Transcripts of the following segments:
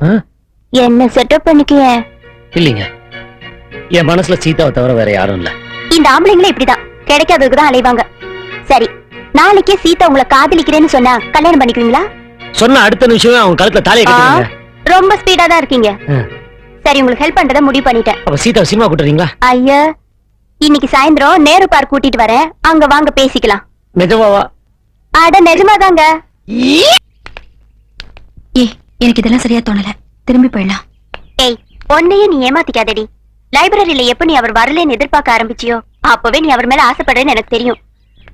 என்ன செட்டப் பண்ணிக்கிய? இல்லைங்க, என் மனசுல சீதாவை தவிர வேற யாரும் இல்ல. இந்த ஆம்பளைங்களே இப்படிதான், கிடைக்காததுக்கு தான் அலைவாங்க. சரி, நாளைக்கே சீதா உங்களை காதலிக்கிறேன்னு சொன்னா கல்யாணம் பண்ணிக்குவீங்களா? சொன்ன அடுத்த நிமிஷமே அவங்க கழுத்துல தாலியை கட்டுவீங்க. ரொம்ப ஸ்பீடா தான் இருக்கீங்க. சரி, உங்களுக்கு ஹெல்ப் பண்றத முடிவு பண்ணிட்டேன். அப்ப சீதா சினிமா கூட்டுறீங்களா? ஐயா, இன்னைக்கு சாயந்தரம் நேரு பார்க் கூட்டிட்டு வரேன், அங்க வாங்க பேசிக்கலாம். நிஜமாவா? அட நிஜமாதாங்க. எனக்கு இதெல்லாம் சரியா தோணல, திரும்பி போயிடலாம். ஏய், ஒன்னையே நீ ஏமாத்திக்காதடி. லைப்ரரியில எப்ப நீ அவர் வரலன்னு எதிர்பார்க்க ஆரம்பிச்சியோ அப்பவே நீ அவர் மேல ஆசைப்படுறேன்னு எனக்கு தெரியும்.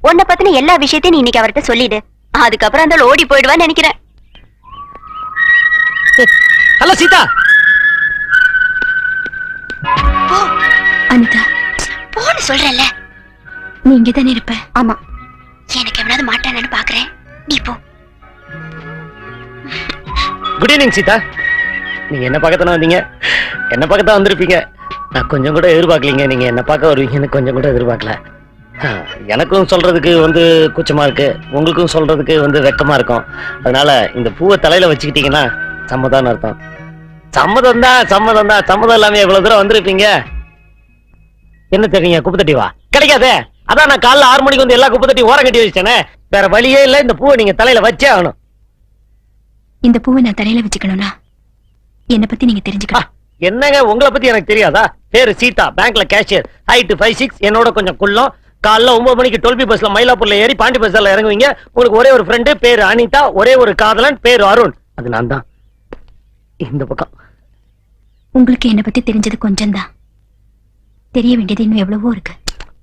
உன்னை பத்தின எல்லா விஷயத்தையும் நீ இன்னைக்கு அவர்கிட்ட சொல்லிடு. அதுக்கப்புறம் அந்த ஓடி போயிடுவான்னு நினைக்கிறேன். ஹலோ சீதா. அனிதா, போன்னு சொல்றேன்ல. நீ இங்கதானே இருப்ப? ஆமா. எனக்கு எவனாவது மாட்டானு பாக்குறேன், நீ போ. Good evening Sita. நீங்க என்ன பார்க்கத்தானே வந்தீங்க? என்ன பார்க்கத்தான் வந்திருப்பீங்க. நான் கொஞ்சம் கூட எதிர்பார்க்கலீங்க நீங்க என்ன பார்க்க வருவீங்கன்னு, கொஞ்சம் கூட எதிர்பார்க்கல. எனக்கும் சொல்றதுக்கு கூச்சமா இருக்கு, உங்களுக்கும் சொல்றதுக்கு வெக்கமா இருக்கும். அதனால இந்த பூவை தலையில வச்சுக்கிட்டீங்கன்னா சம்மதம்னு அர்த்தம். சம்மதம் தான், சம்மதம் தான். சம்மதம் இல்லாம எவ்வளவு தூரம் வந்திருப்பீங்க. என்ன தெரியுங்க, குப்பை தட்டி வா. கிடைக்காதே. அதான் நான் காலைல 6 மணிக்கு எல்லா குப்பை தட்டி ஓரம் கட்டி வச்சிட்டேனே. வேற வழியே இல்ல, இந்த பூவை நீங்க தலையில வச்சே ஆகணும். இந்த பூவை நான் தலையில வச்சுக்கணும்னா என்ன பத்தி நீங்க தெரிஞ்சுக்கலாம். என்னங்க, உங்களை பத்தி எனக்கு தெரியாதா? பேரு சீதா, பேங்க்ல கேஷியர், ஹைட் 5'6", என்னோட கொஞ்சம் குள்ளம். காலைல 9 மணிக்கு 12B பஸ்ல மயிலாப்பூர்ல ஏறி பாண்டி பஸ்ல இறங்குவீங்க. உங்களுக்கு ஒரே ஒரு ஃப்ரெண்டு, பேரு அனிதா. ஒரே ஒரு காதலன், பேரு அருண். அது நான் தான். இந்த பக்கம் உங்களுக்கு என்ன பத்தி தெரிஞ்சது கொஞ்சம் தான், தெரிய வேண்டியது இன்னும் எவ்வளவோ இருக்கு.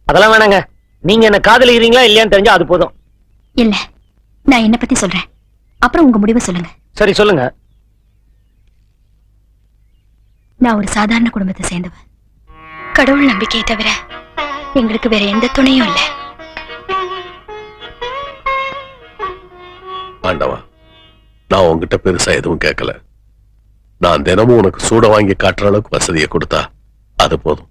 அதெல்லாம் வேணாங்க. நீங்க என்ன காதலிக்கிறீங்களா இல்லையான்னு தெரிஞ்சா அது போதும். இல்ல, நான் என்ன பத்தி சொல்றேன், அப்புறம் உங்க முடிவை சொல்லுங்க. சரி சொல்லுங்க. நான் ஒரு சாதாரண குடும்பத்தை சேர்ந்தவ. கடவுள் நம்பிக்கையை தவிர எங்களுக்கு வேற எந்த துணையும் இல்ல. ஆண்டவா, நான் உங்ககிட்ட பெருசா எதுவும் கேட்கல. நான் தினமும் உனக்கு சூட வாங்கி காட்டுற அளவுக்கு வசதியை கொடுத்தா அது போதும்.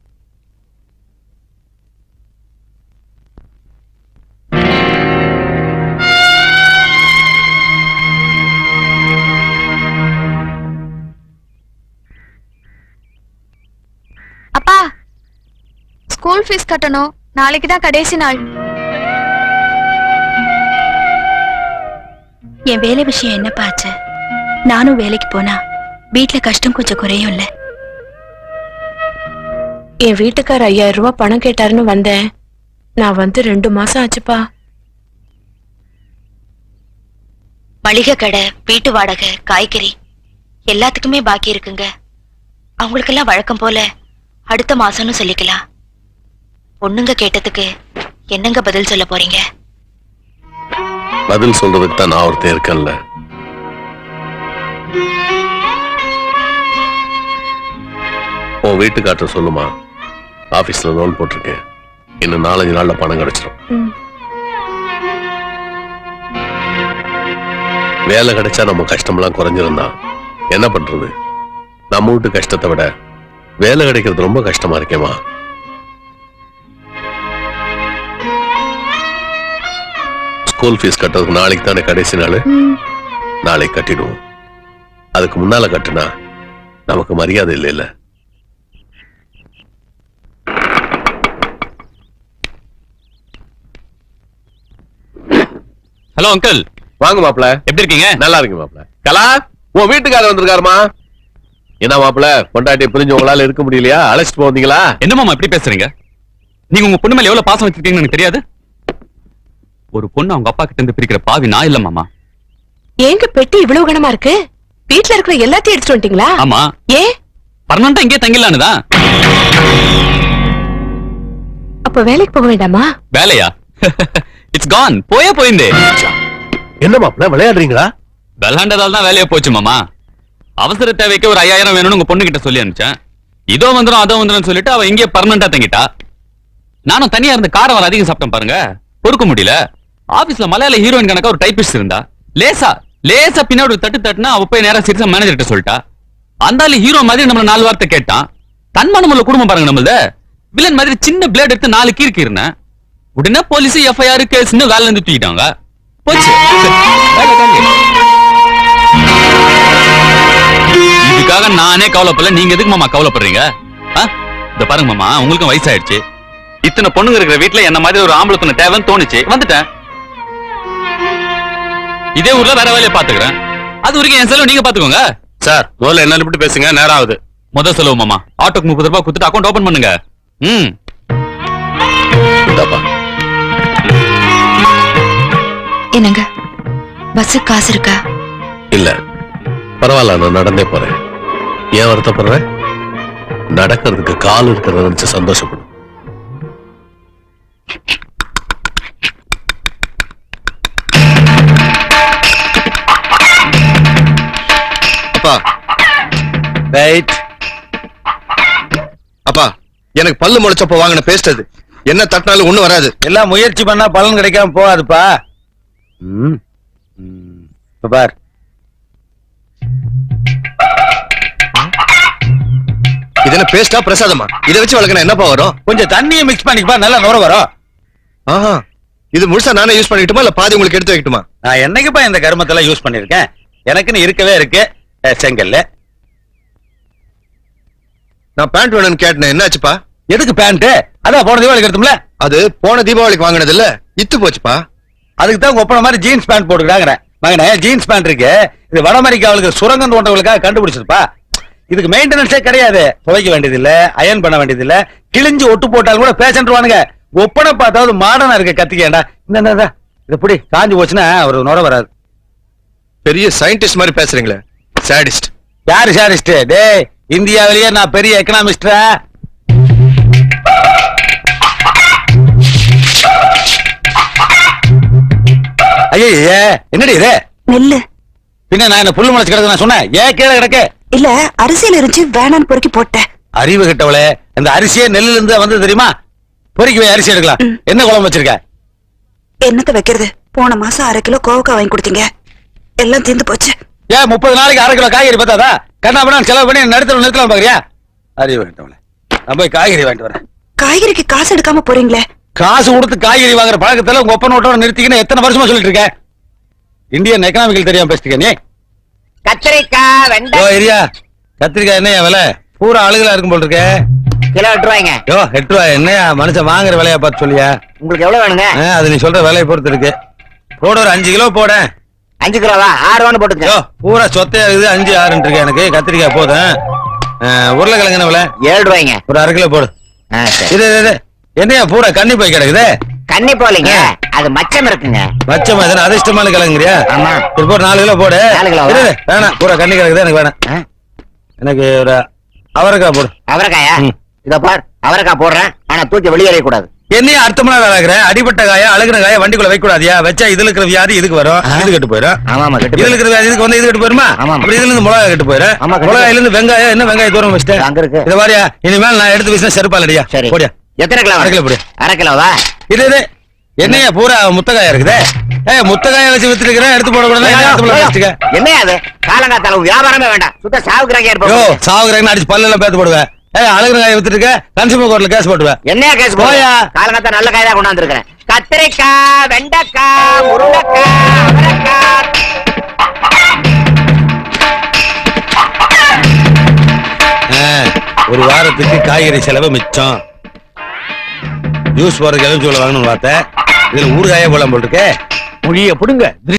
அப்பா, ஸ்கூல் ஃபீஸ் கட்டணும், நாளைக்கு தான் கடைசி நாள். என் வேலை விஷயம் என்னப்பா ஆச்சு? நானும் வேலைக்கு போனா வீட்டுல கஷ்டம் கொஞ்சம் குறையும் இல்ல. என் வீட்டுக்கார 5000 ரூபாய் பணம் கேட்டாருன்னு வந்தேன். நான் 2 மாசம் ஆச்சுப்பா. மளிகை கடை, வீட்டு வாடகை, காய்கறி எல்லாத்துக்குமே பாக்கி இருக்குங்க. அவங்களுக்கெல்லாம் வழக்கம் போல அடுத்த மாசம்னு சொல்லிக்கலாம். பொண்ணுங்க கேட்டதுக்கு என்னங்க பதில் சொல்ல போறீங்க? பதில் சொல்றதுக்கு தான் நான் ஒருத்தர் இருக்கேன்ல. உன் வீட்டுக்காட்ட சொல்லுமா, ஆபீஸ்ல லோன் போட்டிருக்கேன், இன்னும் 4-5 நாள்ல பணம் கிடைச்சிடும். வேலை கிடைச்சா நம்ம கஷ்டமெல்லாம் குறைஞ்சிருந்தா என்ன பண்றது? நம்ம வீட்டு கஷ்டத்தை விட வேலை கிடைக்கிறது ரொம்ப கஷ்டமா இருக்கேமா. ஸ்கூல் ஃபீஸ் கட்டுறதுக்கு நாளைக்கு தானே கடைசி நாள். நாளைக்கு கட்டிடுவோம். அதுக்கு முன்னால கட்டுனா நமக்கு மரியாதை இல்லைல்ல. Hello uncle. வாங்க மாப்பிள. எப்படி இருக்கீங்க? நல்லா இருக்கு மாப்பிள. கலா, உன் வீட்டுக்காரர் வந்திருக்காருமா. என்ன மாப்பிள, பொண்டாட்டி பிரிஞ்சு உங்களால இருக்க முடியலையா? அழைச்சிட்டு போவீங்களா? என்ன மாமா இப்படி பேசுறீங்க? நீங்க உங்க பொண்ணு மேல எவ்வளவு பாசம் வச்சிருக்கீங்கன்னு எனக்கு தெரியாது. ஒரு பொண்ணு அவங்க அப்பா கிட்ட இருந்து பிரிக்கிற பாவி நான் இல்ல மாமா. ஏங்க பெட்டி இவ்வளவு கனமா இருக்கு? வீட்டுல இருக்கிற எல்லாத்தையும் எடுத்துட்டு வந்துட்டீங்களா? ஆமா. ஏன் பர்மனண்டா இங்கே தங்கிடலான்னுதான். அப்ப வேலைக்கு போக வேண்டாமா? வேலையா? இட்ஸ் கான். போயிருந்தே. என்ன மாப்பிள விளையாடுறீங்களா? விளையாண்டதால தான் வேலையா போச்சு மாமா. அவசர தேவைக்கு ஒரு 5000 வேணும்னு உங்க பொண்ணு கிட்ட சொல்லி அனுப்பிச்சேன். இதோ வந்துடும் அதோ வந்துடும் சொல்லிட்டு அவ இங்கே பர்மனண்டா தங்கிட்டா. நானும் தனியா இருந்து காரம் வர அதிகம் சாப்பிட்டேன் பாருங்க, பொறுக்க முடியல. ஆபீஸ்ல மலையாள ஹீரோயின் கணக்கா ஒரு டைபிஸ்ட் இருந்தா, லேசா பின்னாடி ஒரு தட்டு தட்டுனா அவ போய் நேரா சீரியஸா மேனேஜர் கிட்ட சொல்லிட்டா. அந்த ஹீரோ மாதிரி நம்ம 4 வார்த்தை கேட்டான். தன்மானமுள்ள குடும்பம் பாருங்க நம்மளது. வில்லன் மாதிரி சின்ன பிளேட் எடுத்து 4 கீர்க்கு இருந்தேன். உடனே போலீஸ் FIR கேஸ்னு வேலை இருந்து தூக்கிட்டாங்க. போச்சு. அதுக்காக நானே கவலைப்படல, நீங்க எதுக்கு மாமா கவலைப்படுறீங்க? இந்த பாருங்க மாமா, உங்களுக்கும் வயசாயிடுச்சு. இத்தனை பொண்ணுங்க இருக்கிற வீட்டுல என்ன மாதிரி ஒரு ஆம்பளை பொண்ணு தேவைன்னு தோணுச்சு, வந்துட்டேன். இதே ஊர்ல வேற வேலையை பாத்துக்கிறேன். அது வரைக்கும் என் செலவு நீங்க பாத்துக்கோங்க. சார் முதல்ல என்ன விட்டு பேசுங்க, நேரம் ஆகுது. முதல் செலவு மாமா, ஆட்டோக்கு 30 ரூபாய் கொடுத்துட்டு அக்கௌண்ட் ஓபன் பண்ணுங்க. இந்தாப்பா. என்னங்க பஸ் காசு இருக்கா? இல்ல பரவாயில்ல, நான் நடந்தே போறேன். ஏன் வருத்தப்படுறேன்? நடக்கிறதுக்கு கால் இருக்கிறத நினைச்சு சந்தோஷப்படும். அப்பா ரைட். அப்பா எனக்கு பல்லு முளைச்சப்ப வாங்கின பேஸ்ட் அது. என்ன தட்டினாலும் ஒண்ணும் வராது. எல்லாம் முயற்சி பண்ணா பலன் கிடைக்காம போகாதுப்பா. பார், இது என்ன பேஸ்டா பிரசாதமா? இதை வச்சு வளர்க்கணும் என்னப்பா வரும்? கொஞ்சம் தண்ணியை மிக்ஸ் பண்ணிக்கப்பா, நல்லா நுர வரும். ஆஹா, இது முழுசா நானே யூஸ் பண்ணிக்கிட்டுமா இல்ல பாதி உங்களுக்கு எடுத்து வைக்கட்டுமா? நான் என்னைக்குப்பா இந்த கருமத்தெல்லாம் யூஸ் பண்ணிருக்கேன்? எனக்குன்னு இருக்கவே இருக்கு செங்கல்ல. நான் பேண்ட் வேணும்னு கேட்டேன், என்னாச்சுப்பா? எதுக்கு பேண்ட்? அதான் போன தீபாவளிக்கு எடுத்தோம்ல. அது போன தீபாவளிக்கு வாங்கினது இல்ல, இத்து போச்சுப்பா. அதுக்கு தான் ஒப்பன மாதிரி ஜீன்ஸ் பேண்ட் போட்டுக்கிறாங்க. மகனே, ஜீன்ஸ் பேண்ட் இருக்கு, இது வட அமெரிக்காவுக்கு சுரங்கம் தோன்றவங்களுக்காக கண்டுபிடிச்சதுப்பா. இதுக்கு மெயின்டெனன்ஸே கிடையாது. துவைக்க வேண்டியது இல்ல, அயன் பண்ண வேண்டியது இல்ல, கிழிஞ்சு ஒட்டு போட்டாலும் கூட பேசன்ட்ருவானுங்க. ஒப்பனை பார்த்தாவது மாடர்னா இருக்க கத்திக்கேண்டா. இந்த இது எப்படி காஞ்சி போச்சுன்னா ஒரு நுர வராது. பெரிய சயின்டிஸ்ட் மாதிரி பேசுறீங்களே. சாடிஸ்ட். யாரு சாடிஸ்ட்? டேய், இந்தியாவிலேயே நான் பெரிய எக்கனாமிஸ்டா. ஐயே, என்னடி இது? நெல்லு. பின்ன நான் என்ன புல்லு முளைச்சு கிடக்கு நான் சொன்னேன்? ஏன் கீழே கிடக்கு? இல்ல, அரிசியில இருந்துச்சு, வேணான்னு பொறுக்கி போட்டேன். அறிவு கிட்டவளே, இந்த அரிசியே நெல்லுல இருந்து வந்து தெரியுமா? பொறுக்கி போய் அரிசி எடுக்கலாம். என்ன குழம்பு வச்சிருக்க? என்னத்த வைக்கிறது? போன மாசம் 1/2 கிலோ கோவக்காய் வாங்கி கொடுத்தீங்க, எல்லாம் தீர்ந்து போச்சு. ஏன் 30 நாளைக்கு 1/2 கிலோ காய்கறி பார்த்தாதா? கண்ணா பண்ணா செலவு பண்ணி நிறுத்தலாம் பாக்குறியா? அறிவு கிட்டவளே, நான் போய் காய்கறி வாங்கிட்டு வரேன். காய்கறிக்கு காசு எடுக்காம போறீங்களே. காசு கொடுத்து காய்கறி வாங்குற பழக்கத்துல உங்க ஒப்பன் ஓட்டோட நிறுத்திக்கின்னு எத்தனை வருஷமா சொல்லிட்டு இருக்க? இந்தியன் எக்கனாமிக்கல் தெரியாம பேசிக்க நீ. கத்திரிக்காய், வெண்டை. ஏரியா கத்திரிக்காய் என்னையா விலை? பூரா அழுகலா இருக்கும் போல் இருக்க. கிலோ 8 ரூபாய்ங்க. 8 ரூபாய் என்னையா மனுஷன் வாங்குற விலையா பார்த்து சொல்லியா? உங்களுக்கு எவ்வளவு வேணுங்க? அது நீ சொல்ற விலையை பொறுத்து இருக்கு. போட ஒரு 5 கிலோ போட. 5 கிலோவா? 6 ரூபான்னு போட்டுங்க. பூரா சொத்தையா இருக்குது, 5 6 இருக்கு எனக்கு. கத்திரிக்காய் போதும். உருளைக்கிழங்கு என்ன விலை? 7 ரூபாய்ங்க. ஒரு 1/2 கிலோ போடு. இது என்னையா பூரா கண்ணி போய் கிடக்குது? கண்ணி போலீங்க, அது மச்சம் இருக்குங்க. மச்சமா தானே? அதிர்ஷ்டமான கிழங்குறியா? ஆமா. இப்போ 4 கிலோ போடு. 4 கிலோ வேணாம், பூரா கண்ணி கிடக்குது எனக்கு வேணாம். எனக்கு ஒரு அவரைக்காய் போடு. அவரைக்காயா? இத பார், அவரைக்காய் போடுறேன், ஆனா தூக்கி வெளியேற கூடாது. என்னையா அர்த்தமா வேலைக்கிற? அடிபட்ட காயா அழுகின காயா வண்டிக்குள்ள வைக்க கூடாதியா? வச்சா இதுல இருக்கிற வியாதி இதுக்கு வரும், இது கெட்டு போயிடும். ஆமா, இதுல இருக்கிற வியாதி இதுக்கு வந்து இது கெட்டு போயிருமா? அப்படி இதுல இருந்து மிளகாய் கெட்டு போயிடும். மிளகாயில இருந்து வெங்காயம், என்ன வெங்காயம் தூரம் வச்சுட்டேன் அங்க இருக்கு. இது மாதிரியா? இனிமேல் நான் எடுத்து வீசினா செருப்பாலடியா. சரி, போடியா. எத்தனை கிலோ? 1/2 கிலோ போடு. 1/2 கிலோவா? இது என்னையா பூரா முத்தக்காயா இருக்குது? முத்தக்காய வச்சு வித்துருக்கிறேன், எடுத்து போட கூடாது. என்னையா அது? காலங்காத்தால வியாபாரமே வேண்டாம், சுத்த சாவுக்குறாங்க. சாவுக்குறாங்க அடிச்சு பல்லெல்லாம் பேத்து போடுவேன். அழகு காய வித்துருக்க, கன்சூமர் கோர்ட்ல கேஸ் போட்டுவேன். என்னையா கேஸ் போயா? காலங்காத்தா நல்ல காய் தான் கொண்டாந்து இருக்கிறேன். கத்திரிக்காய், வெண்டைக்காய், முருங்கைக்காய், அவரைக்காய். ஒரு வாரத்துக்கு காய்கறி செலவு மிச்சம். ஜூஸ் போறதுக்கு எலுமிச்சை வாங்கணும்னு பார்த்தேன், இதுல ஊறுகாயே போலாம் போல் இருக்கே. மொழியை புடுங்க.